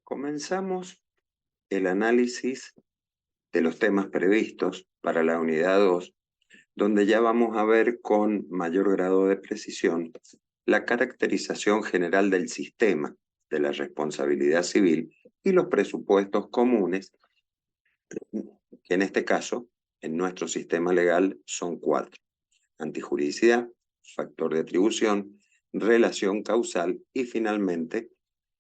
Comenzamos el análisis de los temas previstos para la unidad 2, donde ya vamos a ver con mayor grado de precisión la caracterización general del sistema de la responsabilidad civil y los presupuestos comunes, que en este caso, en nuestro sistema legal, son 4: antijuridicidad, factor de atribución, relación causal y finalmente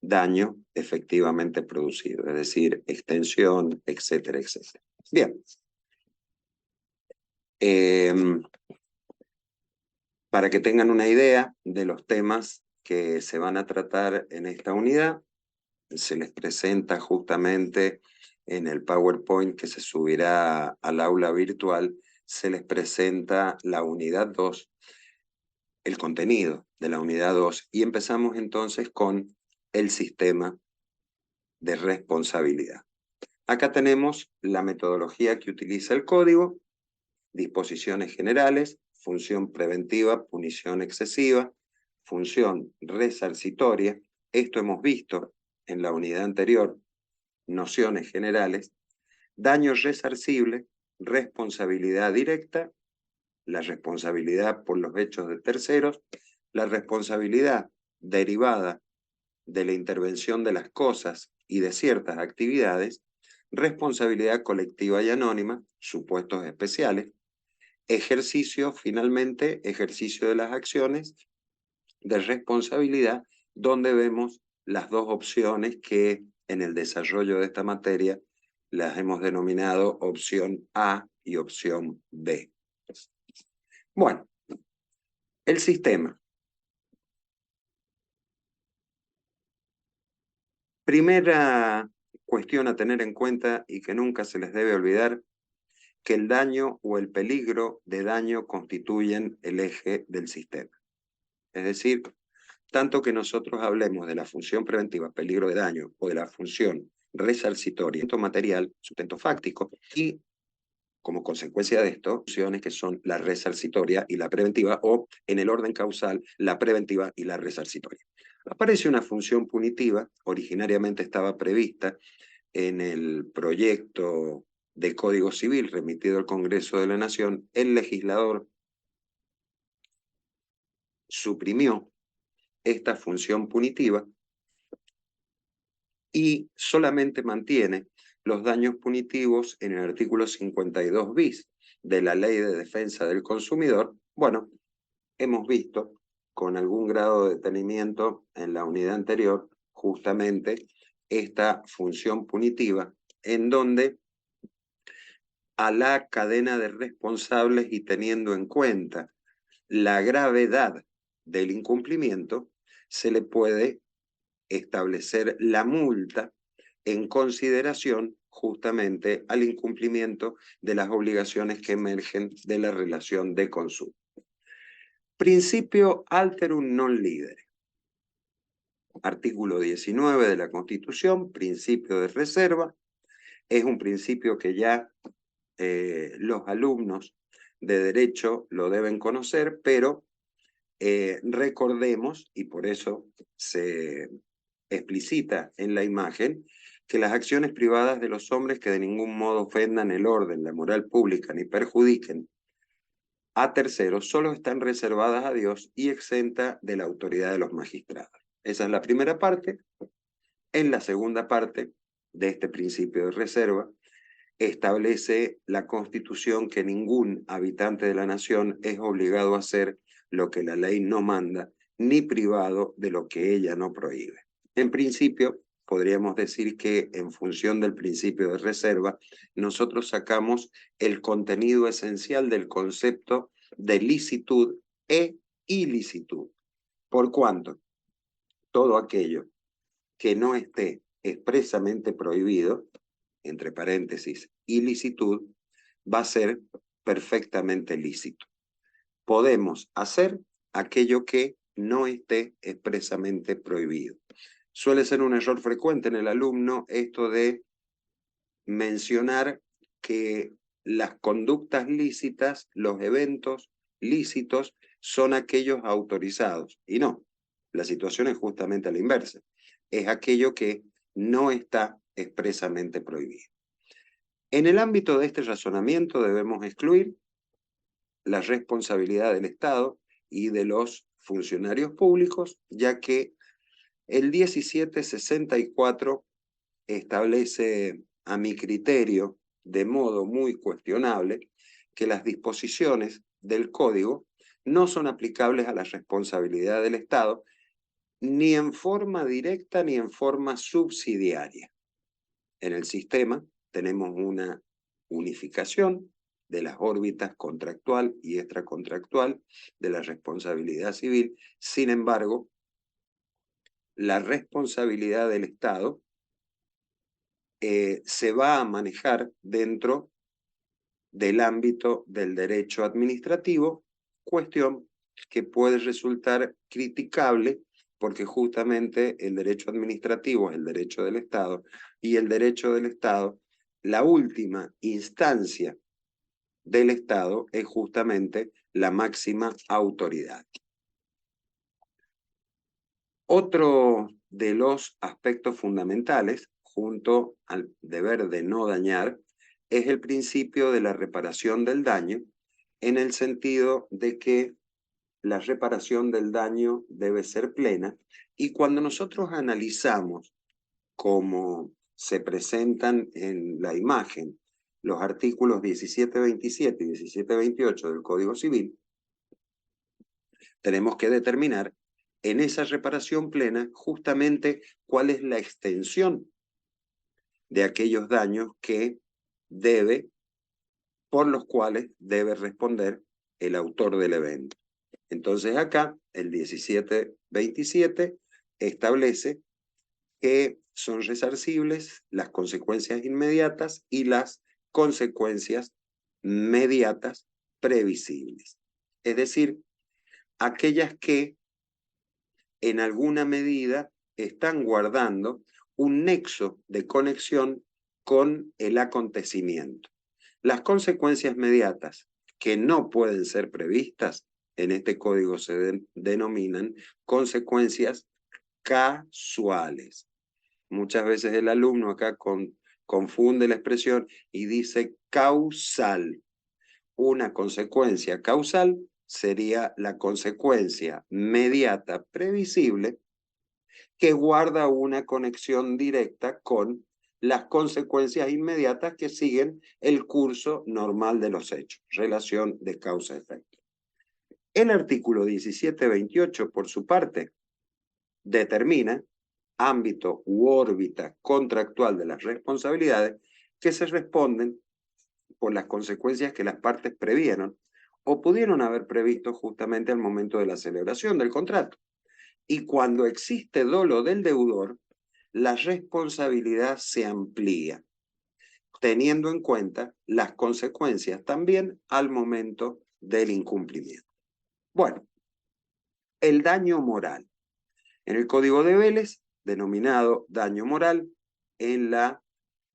daño efectivamente producido, es decir, extensión, etcétera, etcétera. Bien. Para que tengan una idea de los temas que se van a tratar en esta unidad, se les presenta justamente en el PowerPoint que se subirá al aula virtual, se les presenta la unidad 2, el contenido de la unidad 2, y empezamos entonces con el sistema de responsabilidad. Acá tenemos la metodología que utiliza el código, disposiciones generales, función preventiva, punición excesiva, función resarcitoria. Esto hemos visto en la unidad anterior, nociones generales, daño resarcible, responsabilidad directa, la responsabilidad por los hechos de terceros, la responsabilidad derivada de la intervención de las cosas y de ciertas actividades, responsabilidad colectiva y anónima, supuestos especiales, ejercicio, finalmente, ejercicio de las acciones de responsabilidad, donde vemos las dos opciones que en el desarrollo de esta materia las hemos denominado opción A y opción B. Bueno, el sistema. Primera cuestión a tener en cuenta y que nunca se les debe olvidar, que el daño o el peligro de daño constituyen el eje del sistema. Es decir, tanto que nosotros hablemos de la función preventiva, peligro de daño, o de la función resarcitoria, sustento material, sustento fáctico, y como consecuencia de esto, funciones que son la resarcitoria y la preventiva, o en el orden causal, la preventiva y la resarcitoria. Aparece una función punitiva, originariamente estaba prevista en el proyecto de Código Civil remitido al Congreso de la Nación. El legislador suprimió esta función punitiva y solamente mantiene los daños punitivos en el artículo 52 bis de la Ley de Defensa del Consumidor. Bueno, hemos visto con algún grado de detenimiento en la unidad anterior justamente esta función punitiva, en donde a la cadena de responsables y teniendo en cuenta la gravedad del incumplimiento, se le puede establecer la multa en consideración justamente al incumplimiento de las obligaciones que emergen de la relación de consumo. Principio alterum non lidere. Artículo 19 de la Constitución, principio de reserva. Es un principio que ya los alumnos de Derecho lo deben conocer, pero recordemos, y por eso se explicita en la imagen, que las acciones privadas de los hombres que de ningún modo ofendan el orden, la moral pública, ni perjudiquen a terceros, solo están reservadas a Dios y exenta de la autoridad de los magistrados. Esa es la primera parte. En la segunda parte de este principio de reserva, establece la Constitución que ningún habitante de la nación es obligado a hacer lo que la ley no manda, ni privado de lo que ella no prohíbe. En principio, podríamos decir que en función del principio de reserva, nosotros sacamos el contenido esencial del concepto de licitud e ilicitud. Por cuanto todo aquello que no esté expresamente prohibido, entre paréntesis, ilicitud, va a ser perfectamente lícito. Podemos hacer aquello que no esté expresamente prohibido. Suele ser un error frecuente en el alumno esto de mencionar que las conductas lícitas, los eventos lícitos, son aquellos autorizados. Y no, la situación es justamente a la inversa. Es aquello que no está expresamente prohibido. En el ámbito de este razonamiento debemos excluir la responsabilidad del Estado y de los funcionarios públicos, ya que el 1764 establece, a mi criterio, de modo muy cuestionable, que las disposiciones del Código no son aplicables a la responsabilidad del Estado, ni en forma directa ni en forma subsidiaria. En el sistema tenemos una unificación de las órbitas contractual y extracontractual de la responsabilidad civil. Sin embargo, la responsabilidad del Estado se va a manejar dentro del ámbito del derecho administrativo, cuestión que puede resultar criticable porque justamente el derecho administrativo es el derecho del Estado y el derecho del Estado, la última instancia del Estado es justamente la máxima autoridad. Otro de los aspectos fundamentales, junto al deber de no dañar, es el principio de la reparación del daño, en el sentido de que la reparación del daño debe ser plena, y cuando nosotros analizamos cómo se presentan en la imagen los artículos 1727 y 1728 del Código Civil, tenemos que determinar en esa reparación plena justamente cuál es la extensión de aquellos daños por los cuales debe responder el autor del evento. Entonces acá el 1727 establece que son resarcibles las consecuencias inmediatas y las consecuencias mediatas previsibles. Es decir, aquellas que en alguna medida están guardando un nexo de conexión con el acontecimiento. Las consecuencias mediatas que no pueden ser previstas, en este código se denominan consecuencias casuales. Muchas veces el alumno acá confunde la expresión y dice causal. Una consecuencia causal sería la consecuencia mediata previsible que guarda una conexión directa con las consecuencias inmediatas que siguen el curso normal de los hechos, relación de causa-efecto. El artículo 1728, por su parte, determina ámbito u órbita contractual de las responsabilidades que se responden por las consecuencias que las partes previeron o pudieron haber previsto justamente al momento de la celebración del contrato. Y cuando existe dolo del deudor, la responsabilidad se amplía, teniendo en cuenta las consecuencias también al momento del incumplimiento. Bueno, el daño moral. En el Código de Vélez, denominado daño moral, en la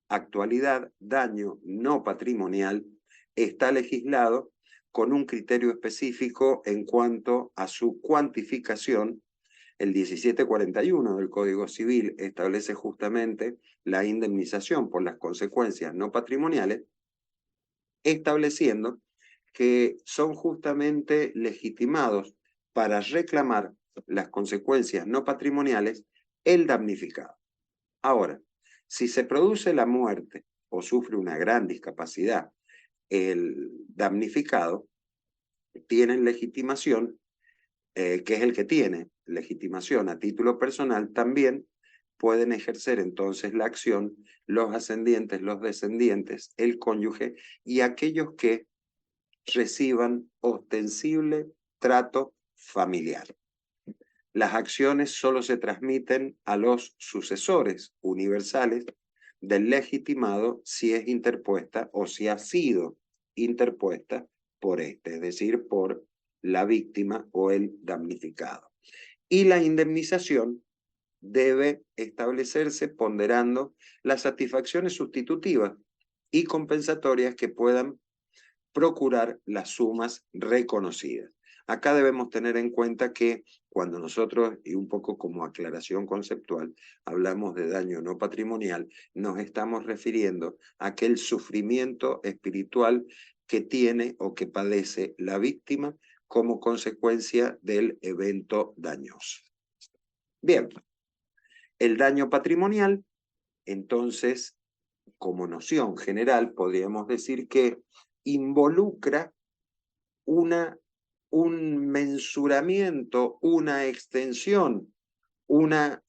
actualidad, daño no patrimonial, está legislado con un criterio específico en cuanto a su cuantificación. El 1741 del Código Civil establece justamente la indemnización por las consecuencias no patrimoniales, estableciendo que son justamente legitimados para reclamar las consecuencias no patrimoniales el damnificado. Ahora, si se produce la muerte o sufre una gran discapacidad, el damnificado tiene legitimación, que es el que tiene legitimación a título personal, también pueden ejercer entonces la acción los ascendientes, los descendientes, el cónyuge y aquellos que reciban ostensible trato familiar. Las acciones solo se transmiten a los sucesores universales del legitimado si es interpuesta o si ha sido interpuesta por este, es decir, por la víctima o el damnificado. Y la indemnización debe establecerse ponderando las satisfacciones sustitutivas y compensatorias que puedan procurar las sumas reconocidas. Acá debemos tener en cuenta que cuando nosotros, y un poco como aclaración conceptual, hablamos de daño no patrimonial, nos estamos refiriendo a aquel sufrimiento espiritual que tiene o que padece la víctima como consecuencia del evento dañoso. Bien, el daño patrimonial, entonces, como noción general, podríamos decir que involucra un mensuramiento, una extensión, una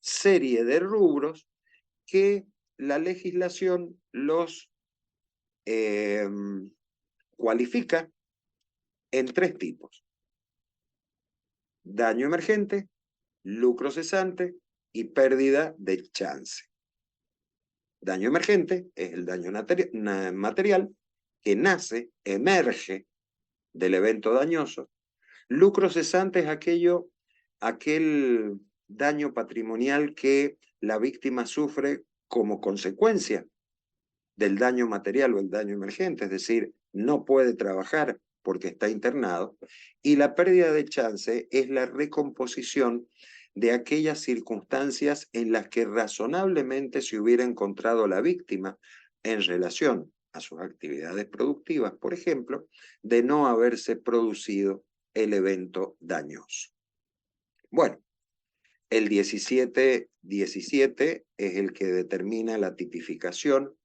serie de rubros que la legislación los cualifica en tres tipos: daño emergente, lucro cesante y pérdida de chance. Daño emergente es el daño material que nace, emerge del evento dañoso. Lucro cesante es aquel daño patrimonial que la víctima sufre como consecuencia del daño material o el daño emergente, es decir, no puede trabajar porque está internado, y la pérdida de chance es la recomposición de aquellas circunstancias en las que razonablemente se hubiera encontrado la víctima en relación a sus actividades productivas, por ejemplo, de no haberse producido el evento dañoso. Bueno, el 1717 es el que determina la tipificación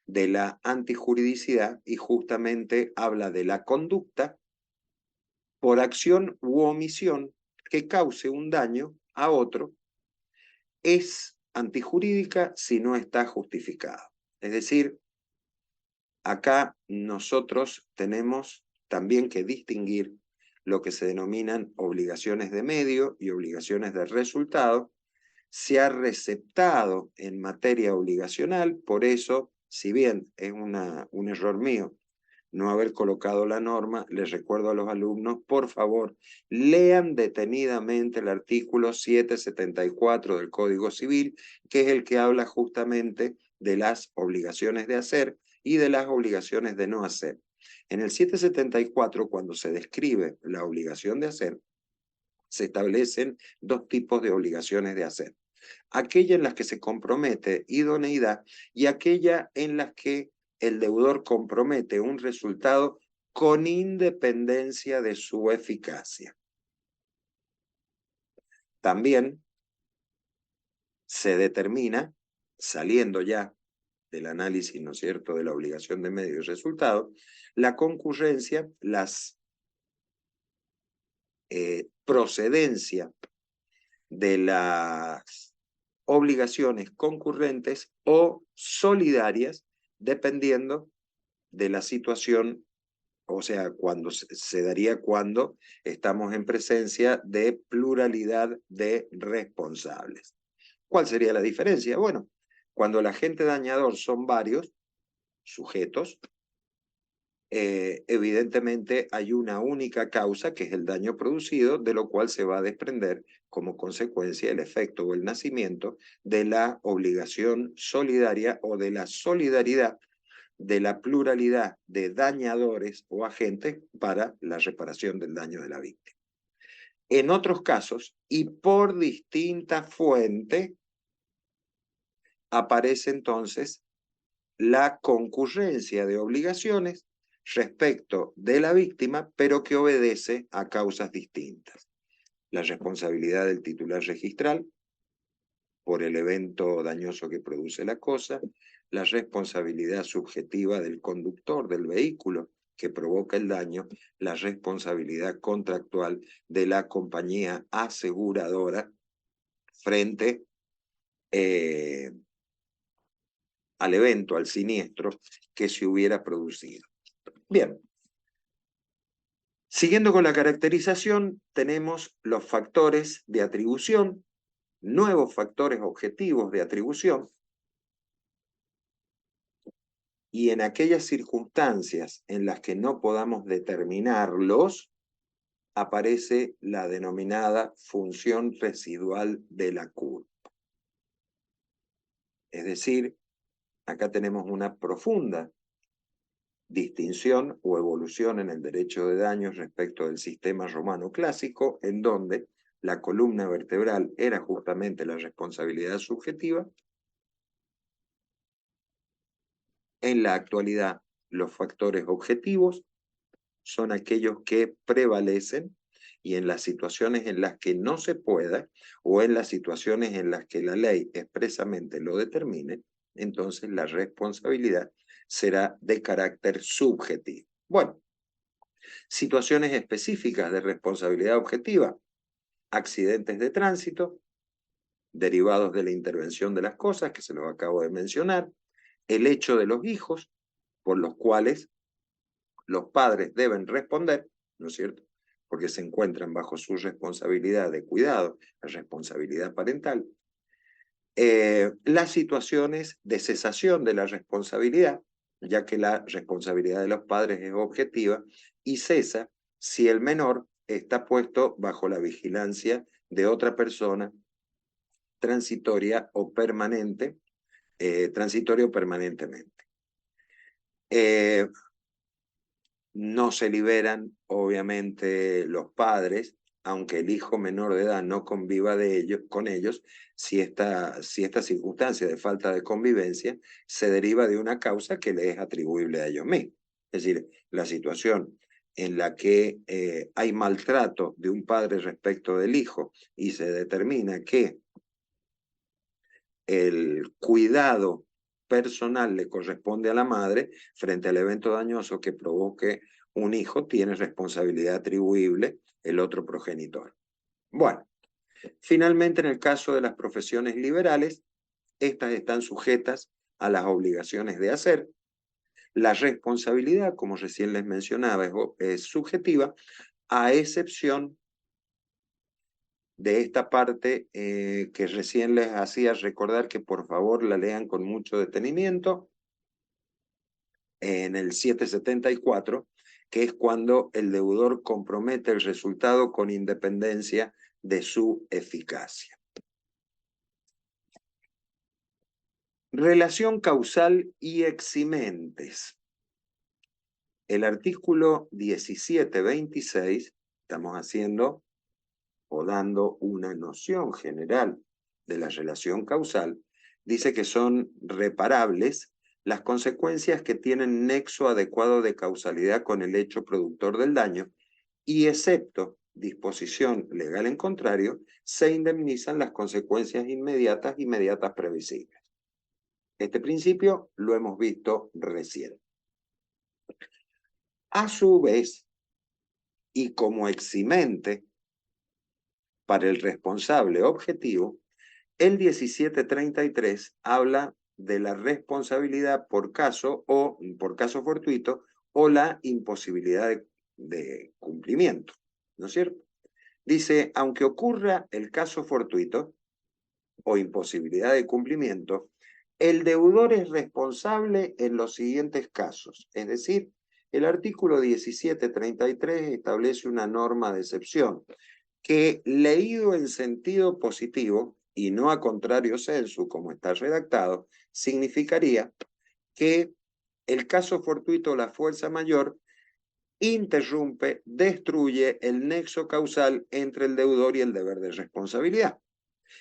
de la antijuridicidad y justamente habla de la conducta por acción u omisión que cause un daño a otro. Es antijurídica si no está justificada. Es decir, acá nosotros tenemos también que distinguir lo que se denominan obligaciones de medio y obligaciones de resultado. Se ha receptado en materia obligacional, por eso, si bien es un error mío no haber colocado la norma, les recuerdo a los alumnos, por favor, lean detenidamente el artículo 774 del Código Civil, que es el que habla justamente de las obligaciones de hacer y de las obligaciones de no hacer. En el 774, cuando se describe la obligación de hacer, se establecen dos tipos de obligaciones de hacer: aquella en las que se compromete idoneidad y aquella en las que el deudor compromete un resultado con independencia de su eficacia. También se determina, saliendo ya del análisis, ¿no es cierto?, de la obligación de medio y resultado, la concurrencia, procedencia de las obligaciones concurrentes o solidarias, dependiendo de la situación, o sea, cuando se daría cuando estamos en presencia de pluralidad de responsables. ¿Cuál sería la diferencia? Bueno, cuando el agente dañador son varios sujetos, evidentemente hay una única causa, que es el daño producido, de lo cual se va a desprender como consecuencia el efecto o el nacimiento de la obligación solidaria o de la solidaridad de la pluralidad de dañadores o agentes para la reparación del daño de la víctima. En otros casos, y por distinta fuente, aparece entonces la concurrencia de obligaciones respecto de la víctima, pero que obedece a causas distintas. La responsabilidad del titular registral por el evento dañoso que produce la cosa, la responsabilidad subjetiva del conductor del vehículo que provoca el daño, la responsabilidad contractual de la compañía aseguradora frente al evento, al siniestro que se hubiera producido. Bien, siguiendo con la caracterización, tenemos los factores de atribución, nuevos factores objetivos de atribución, y en aquellas circunstancias en las que no podamos determinarlos, aparece la denominada función residual de la culpa. Es decir, acá tenemos una profunda distinción o evolución en el derecho de daños respecto del sistema romano clásico, en donde la columna vertebral era justamente la responsabilidad subjetiva. En la actualidad, los factores objetivos son aquellos que prevalecen, y en las situaciones en las que no se pueda, o en las situaciones en las que la ley expresamente lo determine, entonces la responsabilidad será de carácter subjetivo. Bueno, situaciones específicas de responsabilidad objetiva: accidentes de tránsito, derivados de la intervención de las cosas, que se los acabo de mencionar, el hecho de los hijos, por los cuales los padres deben responder, ¿no es cierto?, porque se encuentran bajo su responsabilidad de cuidado, la responsabilidad parental. Las situaciones de cesación de la responsabilidad, ya que la responsabilidad de los padres es objetiva y cesa si el menor está puesto bajo la vigilancia de otra persona transitoria o permanente, transitoria o permanentemente. No se liberan, obviamente, los padres, aunque el hijo menor de edad no conviva con ellos, si esta circunstancia de falta de convivencia se deriva de una causa que le es atribuible a ellos mismos. Es decir, la situación en la que hay maltrato de un padre respecto del hijo y se determina que el cuidado personal le corresponde a la madre frente al evento dañoso que provoque un hijo, tiene responsabilidad atribuible el otro progenitor. Bueno, finalmente, en el caso de las profesiones liberales, estas están sujetas a las obligaciones de hacer. La responsabilidad, como recién les mencionaba, es subjetiva, a excepción de esta parte que recién les hacía recordar, que por favor la lean con mucho detenimiento, en el 774, que es cuando el deudor compromete el resultado con independencia de su eficacia. Relación causal y eximentes. El artículo 1726, estamos haciendo o dando una noción general de la relación causal, dice que son reparables las consecuencias que tienen nexo adecuado de causalidad con el hecho productor del daño, y excepto disposición legal en contrario, se indemnizan las consecuencias inmediatas previsibles. Este principio lo hemos visto recién. A su vez, y como eximente para el responsable objetivo, el 1733 habla de la responsabilidad por caso fortuito o la imposibilidad de cumplimiento, ¿no es cierto? Dice, aunque ocurra el caso fortuito o imposibilidad de cumplimiento, el deudor es responsable en los siguientes casos. Es decir, el artículo 1733 establece una norma de excepción que, leído en sentido positivo y no a contrario sensu como está redactado, significaría que el caso fortuito o la fuerza mayor interrumpe, destruye el nexo causal entre el deudor y el deber de responsabilidad.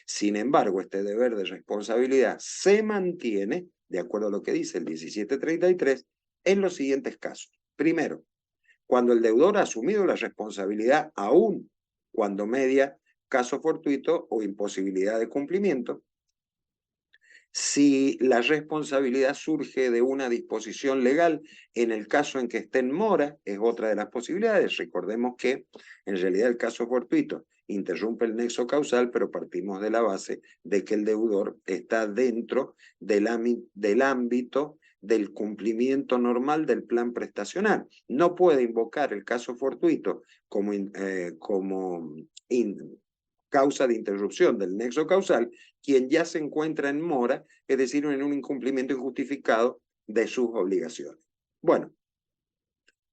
Sin embargo, este deber de responsabilidad se mantiene, de acuerdo a lo que dice el 1733, en los siguientes casos. Primero, cuando el deudor ha asumido la responsabilidad aún cuando media caso fortuito o imposibilidad de cumplimiento. Si la responsabilidad surge de una disposición legal, en el caso en que esté en mora, es otra de las posibilidades. Recordemos que en realidad el caso fortuito interrumpe el nexo causal, pero partimos de la base de que el deudor está dentro del ámbito del cumplimiento normal del plan prestacional. No puede invocar el caso fortuito como causa de interrupción del nexo causal quien ya se encuentra en mora, es decir, en un incumplimiento injustificado de sus obligaciones. Bueno,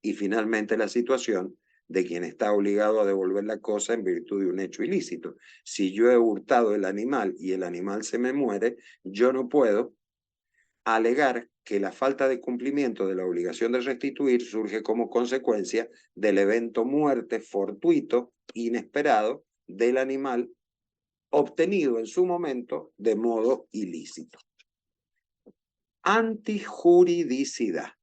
y finalmente la situación de quien está obligado a devolver la cosa en virtud de un hecho ilícito. Si yo he hurtado el animal y el animal se me muere, yo no puedo alegar que la falta de cumplimiento de la obligación de restituir surge como consecuencia del evento muerte fortuito, inesperado, del animal obtenido en su momento de modo ilícito. Antijuridicidad.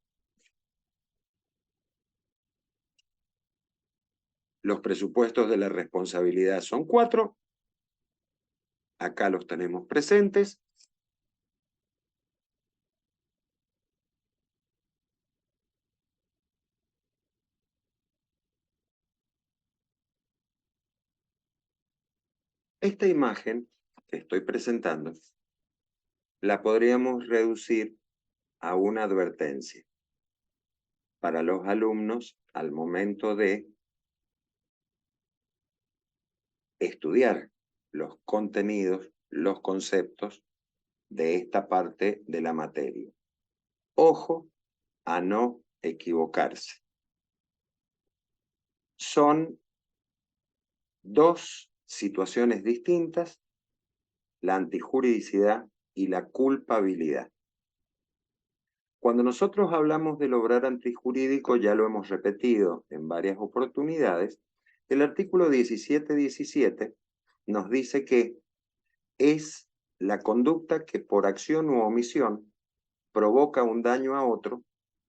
Los presupuestos de la responsabilidad son 4. Acá los tenemos presentes. Esta imagen que estoy presentando la podríamos reducir a una advertencia para los alumnos al momento de estudiar los contenidos, los conceptos de esta parte de la materia. Ojo a no equivocarse. Son dos situaciones distintas, la antijuridicidad y la culpabilidad. Cuando nosotros hablamos del obrar antijurídico, ya lo hemos repetido en varias oportunidades, el artículo 17.17 nos dice que es la conducta que por acción u omisión provoca un daño a otro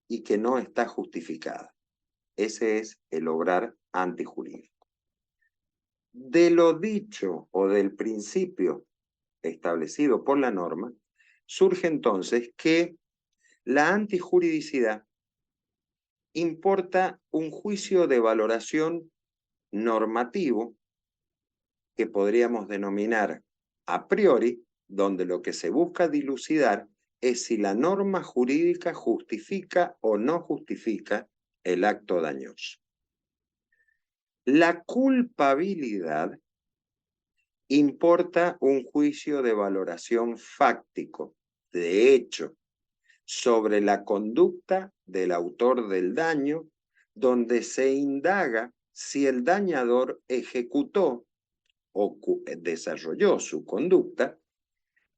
y que no está justificada. Ese es el obrar antijurídico. De lo dicho o del principio establecido por la norma, surge entonces que la antijuridicidad importa un juicio de valoración normativo que podríamos denominar a priori, donde lo que se busca dilucidar es si la norma jurídica justifica o no justifica el acto dañoso. La culpabilidad importa un juicio de valoración fáctico, de hecho, sobre la conducta del autor del daño, donde se indaga si el dañador ejecutó o desarrolló su conducta,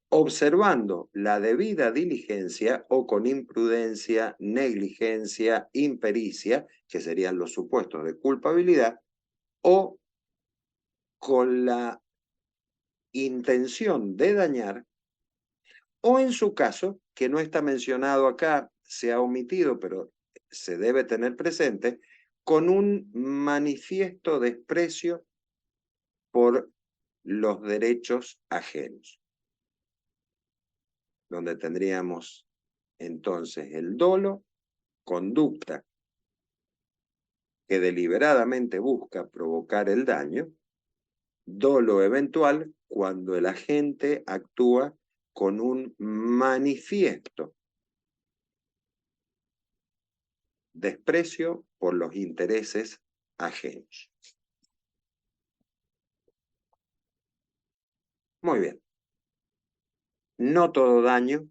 observando la debida diligencia o con imprudencia, negligencia, impericia, que serían los supuestos de culpabilidad, o con la intención de dañar, o en su caso, que no está mencionado acá, se ha omitido, pero se debe tener presente, con un manifiesto desprecio por los derechos ajenos, donde tendríamos entonces el dolo, conducta que deliberadamente busca provocar el daño, dolo eventual cuando el agente actúa con un manifiesto desprecio por los intereses ajenos. Muy bien. No todo daño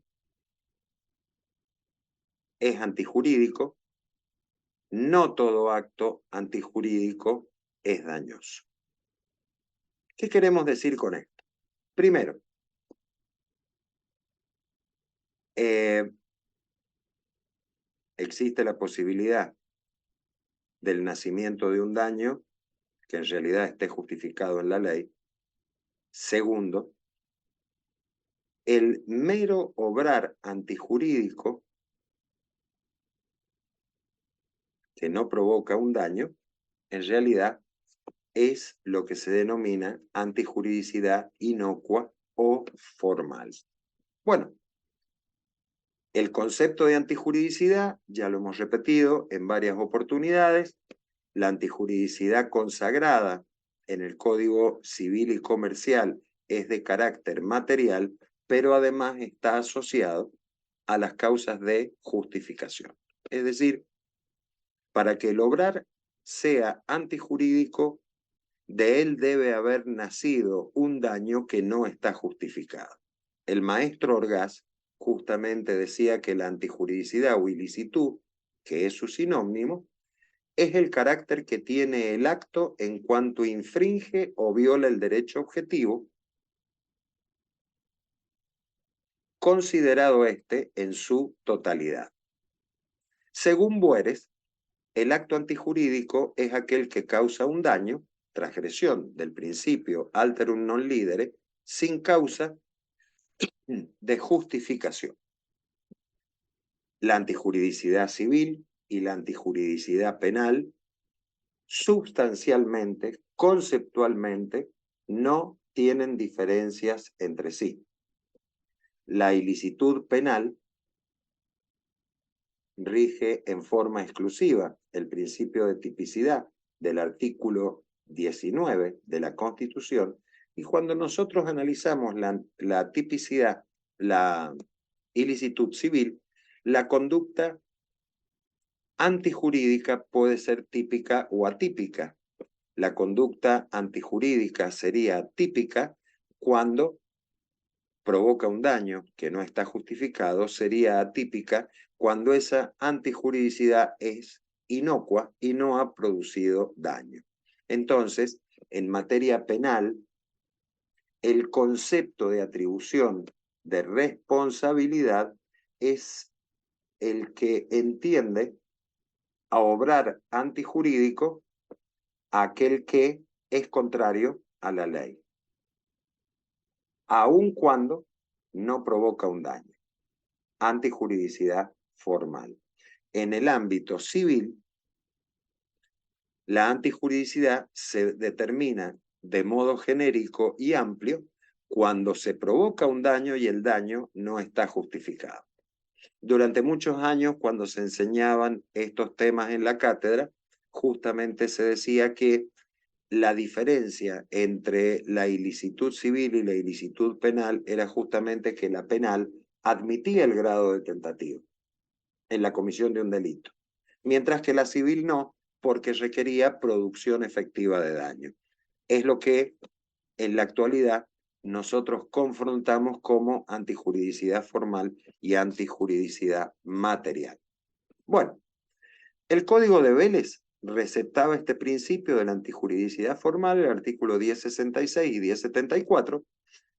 es antijurídico, no todo acto antijurídico es dañoso. ¿Qué queremos decir con esto? Primero, existe la posibilidad del nacimiento de un daño que en realidad esté justificado en la ley. Segundo, el mero obrar antijurídico que no provoca un daño, en realidad es lo que se denomina antijuridicidad inocua o formal. Bueno, el concepto de antijuridicidad ya lo hemos repetido en varias oportunidades. La antijuridicidad consagrada en el Código Civil y Comercial es de carácter material, pero además está asociado a las causas de justificación. Es decir, para que el obrar sea antijurídico, de él debe haber nacido un daño que no está justificado. El maestro Orgaz justamente decía que la antijuridicidad o ilicitud, que es su sinónimo, es el carácter que tiene el acto en cuanto infringe o viola el derecho objetivo, considerado este en su totalidad. Según Bueres, el acto antijurídico es aquel que causa un daño, transgresión del principio alterum non lidere, sin causa de justificación. La antijuridicidad civil y la antijuridicidad penal sustancialmente, conceptualmente, no tienen diferencias entre sí. La ilicitud penal rige en forma exclusiva el principio de tipicidad del artículo 19 de la Constitución, y cuando nosotros analizamos la tipicidad, la ilicitud civil, la conducta antijurídica puede ser típica o atípica. La conducta antijurídica sería típica cuando provoca un daño que no está justificado, sería atípica cuando esa antijuridicidad es inocua y no ha producido daño. Entonces, en materia penal, el concepto de atribución de responsabilidad es el que entiende a obrar antijurídico a aquel que es contrario a la ley, aun cuando no provoca un daño. Antijuridicidad formal. En el ámbito civil, la antijuridicidad se determina de modo genérico y amplio cuando se provoca un daño y el daño no está justificado. Durante muchos años, cuando se enseñaban estos temas en la cátedra, justamente se decía que la diferencia entre la ilicitud civil y la ilicitud penal era justamente que la penal admitía el grado de tentativa en la comisión de un delito, mientras que la civil no, porque requería producción efectiva de daño. Es lo que en la actualidad nosotros confrontamos como antijuridicidad formal y antijuridicidad material. Bueno, el Código de Vélez receptaba este principio de la antijuridicidad formal, el artículo 1066 y 1074,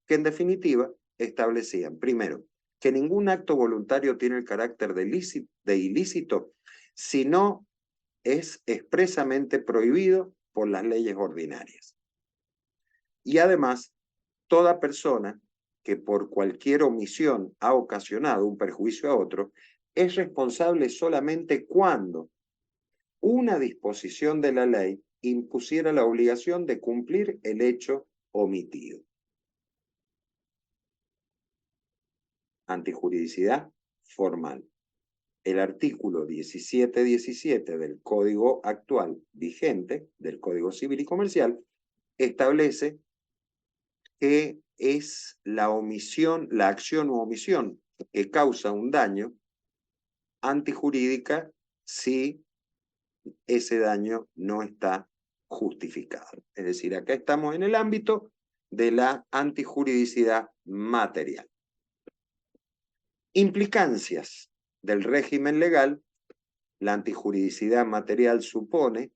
que en definitiva establecían, primero, que ningún acto voluntario tiene el carácter de ilícito si no es expresamente prohibido por las leyes ordinarias. Y además, toda persona que por cualquier omisión ha ocasionado un perjuicio a otro es responsable solamente cuando una disposición de la ley impusiera la obligación de cumplir el hecho omitido. Antijuridicidad formal. El artículo 1717 del Código actual vigente, del Código Civil y Comercial, establece que es la omisión, la acción u omisión que causa un daño antijurídica si ese daño no está justificado. Es decir, acá estamos en el ámbito de la antijuridicidad material. Implicancias del régimen legal. La antijuridicidad material supone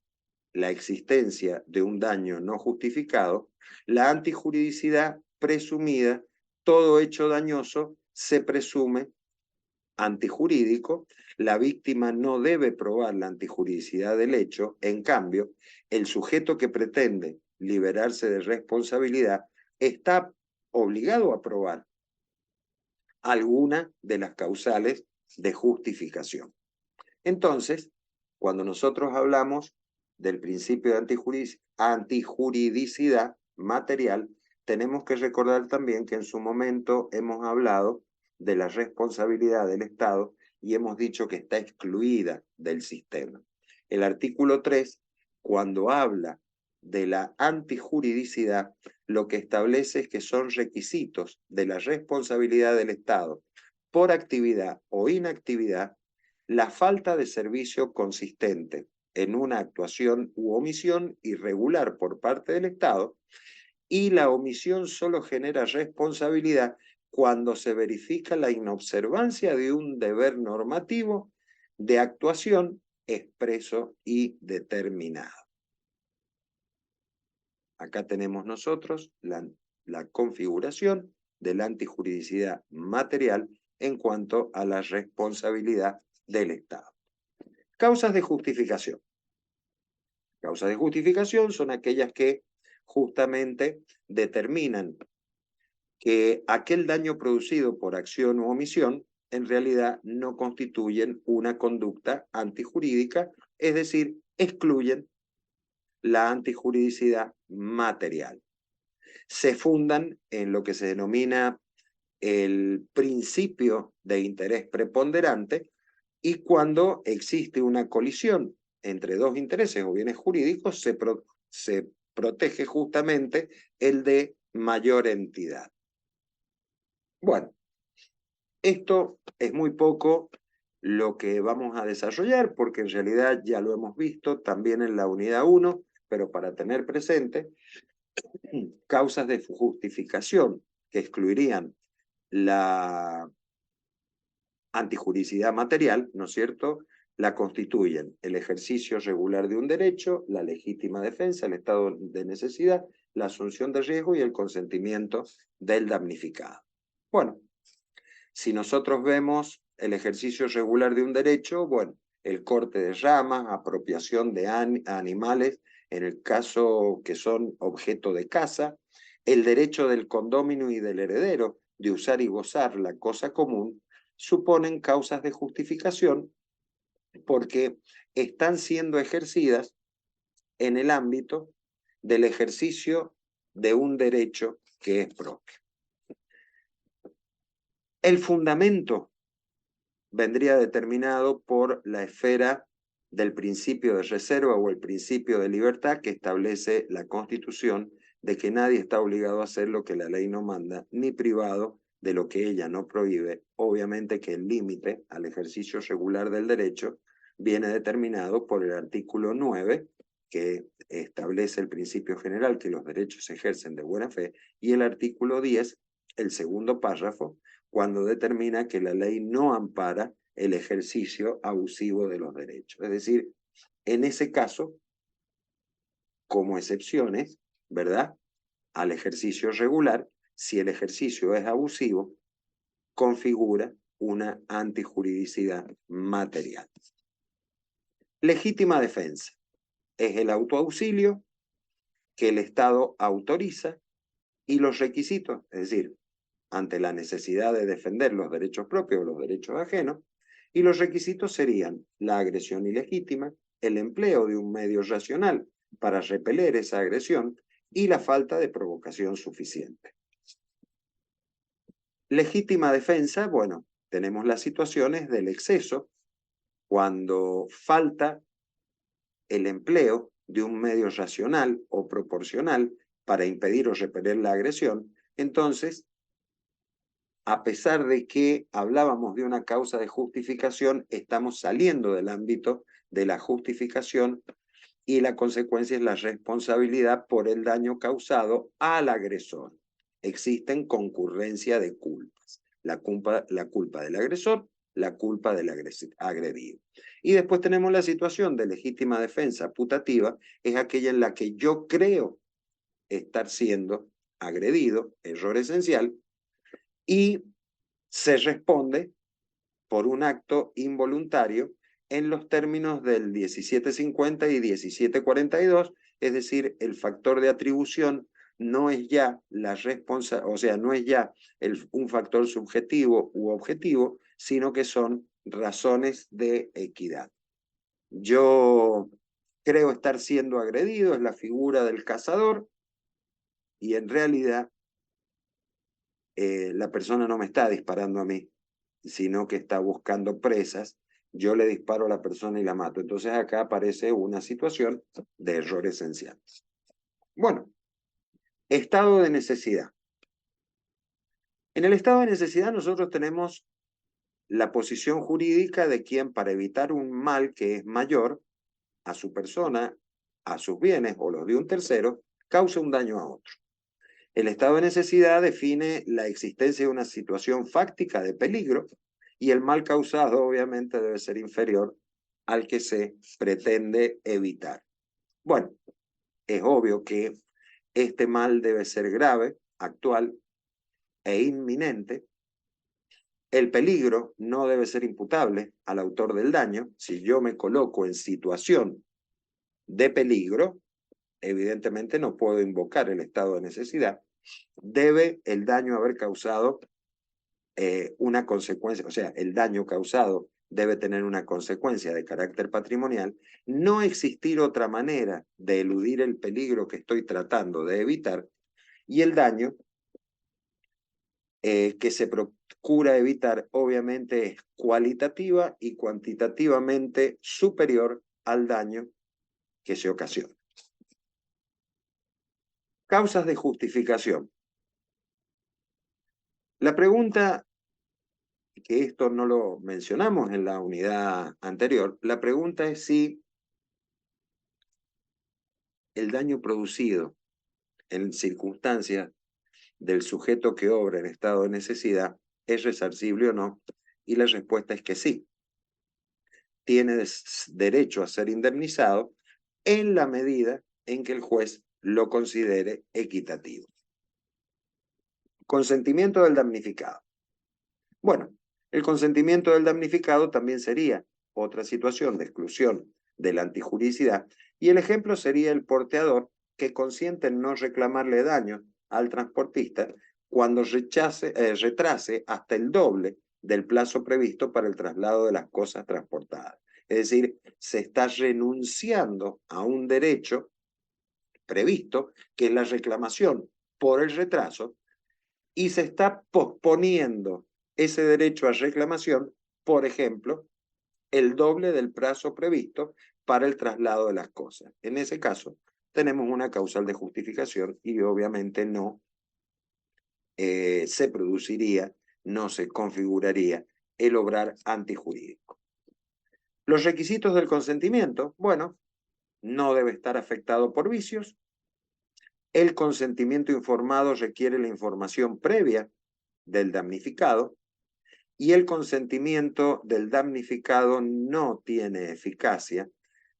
la existencia de un daño no justificado. La antijuridicidad presumida, todo hecho dañoso se presume antijurídico. La víctima no debe probar la antijuridicidad del hecho. En cambio, el sujeto que pretende liberarse de responsabilidad está obligado a probar alguna de las causales de justificación. Entonces, cuando nosotros hablamos del principio de antijuridicidad material, tenemos que recordar también que en su momento hemos hablado de la responsabilidad del Estado y hemos dicho que está excluida del sistema. El artículo 3, cuando habla de la antijuridicidad, lo que establece es que son requisitos de la responsabilidad del Estado por actividad o inactividad la falta de servicio consistente en una actuación u omisión irregular por parte del Estado, y la omisión solo genera responsabilidad cuando se verifica la inobservancia de un deber normativo de actuación expreso y determinado. Acá tenemos nosotros la configuración de la antijuridicidad material en cuanto a la responsabilidad del Estado. Causas de justificación. Causas de justificación son aquellas que justamente determinan que aquel daño producido por acción u omisión en realidad no constituyen una conducta antijurídica, es decir, excluyen la antijuridicidad material. Se fundan en lo que se denomina el principio de interés preponderante, y cuando existe una colisión entre dos intereses o bienes jurídicos, se protege justamente el de mayor entidad. Bueno, esto es muy poco lo que vamos a desarrollar, porque en realidad ya lo hemos visto también en la unidad 1, pero para tener presente, causas de justificación que excluirían la antijuridicidad material, ¿no es cierto?, la constituyen el ejercicio regular de un derecho, la legítima defensa, el estado de necesidad, la asunción de riesgo y el consentimiento del damnificado. Bueno, si nosotros vemos el ejercicio regular de un derecho, bueno, el corte de ramas, apropiación de animales, en el caso que son objeto de caza, el derecho del condómino y del heredero de usar y gozar la cosa común, suponen causas de justificación porque están siendo ejercidas en el ámbito del ejercicio de un derecho que es propio. El fundamento vendría determinado por la esfera del principio de reserva o el principio de libertad que establece la Constitución, de que nadie está obligado a hacer lo que la ley no manda, ni privado de lo que ella no prohíbe. Obviamente que el límite al ejercicio regular del derecho viene determinado por el artículo 9, que establece el principio general que los derechos se ejercen de buena fe, y el artículo 10, el segundo párrafo, cuando determina que la ley no ampara el ejercicio abusivo de los derechos. Es decir, en ese caso, como excepciones, ¿verdad?, al ejercicio regular, si el ejercicio es abusivo, configura una antijuridicidad material. Legítima defensa es el autoauxilio que el Estado autoriza y los requisitos, es decir, ante la necesidad de defender los derechos propios o los derechos ajenos, y los requisitos serían la agresión ilegítima, el empleo de un medio racional para repeler esa agresión y la falta de provocación suficiente. Legítima defensa, bueno, tenemos las situaciones del exceso, cuando falta el empleo de un medio racional o proporcional para impedir o repeler la agresión. Entonces, a pesar de que hablábamos de una causa de justificación, estamos saliendo del ámbito de la justificación y la consecuencia es la responsabilidad por el daño causado al agresor. Existen concurrencia de culpas. La culpa del agresor, la culpa del agredido. Y después tenemos la situación de legítima defensa putativa, es aquella en la que yo creo estar siendo agredido, error esencial, y se responde por un acto involuntario en los términos del 1750 y 1742, es decir, el factor de atribución no es ya la responsabilidad, o sea, no es ya un factor subjetivo u objetivo, sino que son razones de equidad. Yo creo estar siendo agredido, es la figura del cazador, y en realidad la persona no me está disparando a mí, sino que está buscando presas. Yo le disparo a la persona y la mato. Entonces acá aparece una situación de error esencial. Bueno, estado de necesidad. En el estado de necesidad nosotros tenemos la posición jurídica de quien, para evitar un mal que es mayor a su persona, a sus bienes o los de un tercero, causa un daño a otro. El estado de necesidad define la existencia de una situación fáctica de peligro y el mal causado obviamente debe ser inferior al que se pretende evitar. Bueno, es obvio que este mal debe ser grave, actual, e inminente. El peligro no debe ser imputable al autor del daño. Si yo me coloco en situación de peligro, evidentemente no puedo invocar el estado de necesidad. Debe el daño haber causado una consecuencia, o sea, el daño causado debe tener una consecuencia de carácter patrimonial, no existir otra manera de eludir el peligro que estoy tratando de evitar, y el daño que se procura evitar obviamente es cualitativa y cuantitativamente superior al daño que se ocasiona. Causas de justificación. La pregunta, que esto no lo mencionamos en la unidad anterior, la pregunta es si el daño producido en circunstancias del sujeto que obra en estado de necesidad es resarcible o no, y la respuesta es que sí. Tiene derecho a ser indemnizado en la medida en que el juez lo considere equitativo. Consentimiento del damnificado. Bueno, el consentimiento del damnificado también sería otra situación de exclusión de la antijuricidad, y el ejemplo sería el porteador que consiente en no reclamarle daño al transportista cuando retrase hasta el doble del plazo previsto para el traslado de las cosas transportadas. Es decir, se está renunciando a un derecho previsto, que es la reclamación por el retraso, y se está posponiendo ese derecho a reclamación, por ejemplo, el doble del plazo previsto para el traslado de las cosas. En ese caso, tenemos una causal de justificación y obviamente no se produciría, no se configuraría el obrar antijurídico. Los requisitos del consentimiento, bueno, no debe estar afectado por vicios. El consentimiento informado requiere la información previa del damnificado, y el consentimiento del damnificado no tiene eficacia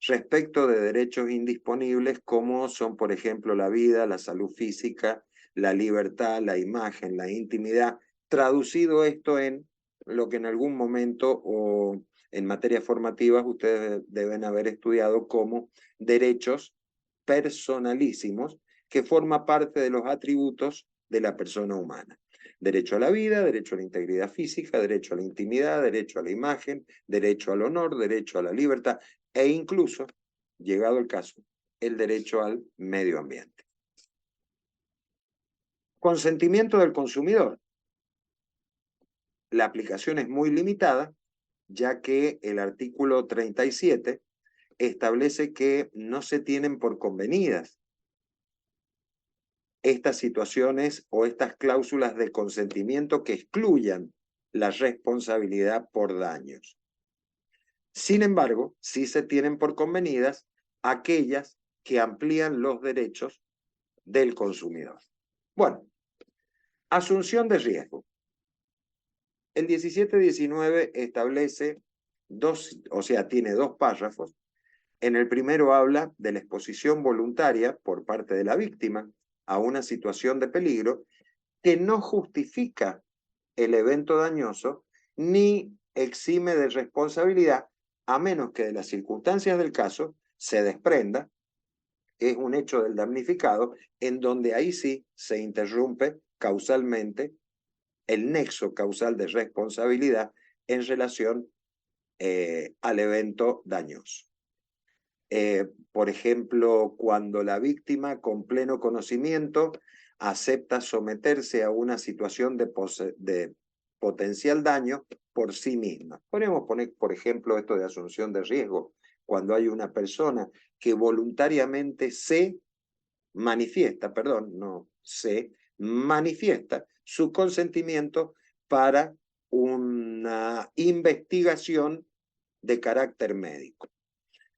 respecto de derechos indisponibles como son, por ejemplo, la vida, la salud física, la libertad, la imagen, la intimidad. Traducido esto en lo que en algún momento o en materias formativas ustedes deben haber estudiado como derechos personalísimos, que forma parte de los atributos de la persona humana. Derecho a la vida, derecho a la integridad física, derecho a la intimidad, derecho a la imagen, derecho al honor, derecho a la libertad e incluso, llegado el caso, el derecho al medio ambiente. Consentimiento del consumidor. La aplicación es muy limitada, ya que el artículo 37 establece que no se tienen por convenidas estas situaciones o estas cláusulas de consentimiento que excluyan la responsabilidad por daños. Sin embargo, sí se tienen por convenidas aquellas que amplían los derechos del consumidor. Bueno, asunción de riesgo. El 1719 establece tiene dos párrafos. En el primero habla de la exposición voluntaria por parte de la víctima a una situación de peligro que no justifica el evento dañoso ni exime de responsabilidad, a menos que de las circunstancias del caso se desprenda, es un hecho del damnificado, en donde ahí sí se interrumpe causalmente el nexo causal de responsabilidad en relación al evento dañoso. Por ejemplo, cuando la víctima con pleno conocimiento acepta someterse a una situación de potencial daño por sí misma. Podemos poner, por ejemplo, esto de asunción de riesgo, cuando hay una persona que voluntariamente se manifiesta su consentimiento para una investigación de carácter médico.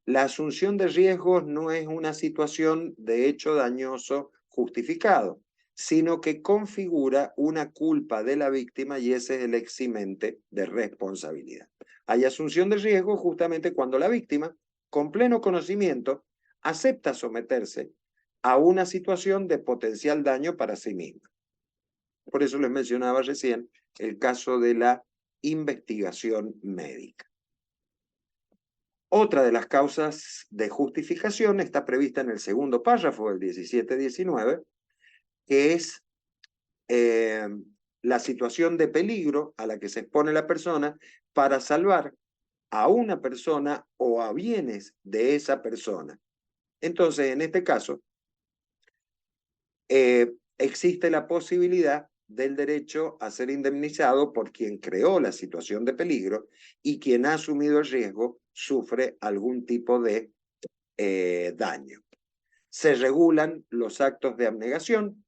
La asunción de riesgos no es una situación de hecho dañoso justificado, sino que configura una culpa de la víctima y ese es el eximente de responsabilidad. Hay asunción de riesgo justamente cuando la víctima, con pleno conocimiento, acepta someterse a una situación de potencial daño para sí misma. Por eso les mencionaba recién el caso de la investigación médica. Otra de las causas de justificación está prevista en el segundo párrafo del 17-19, que es la situación de peligro a la que se expone la persona para salvar a una persona o a bienes de esa persona. Entonces, en este caso, existe la posibilidad del derecho a ser indemnizado por quien creó la situación de peligro y quien ha asumido el riesgo sufre algún tipo de daño. Se regulan los actos de abnegación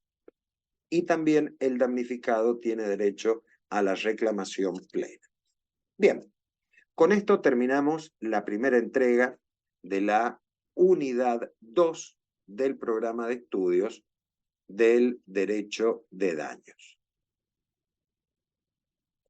y también el damnificado tiene derecho a la reclamación plena. Bien, con esto terminamos la primera entrega de la unidad 2 del programa de estudios del derecho de daños.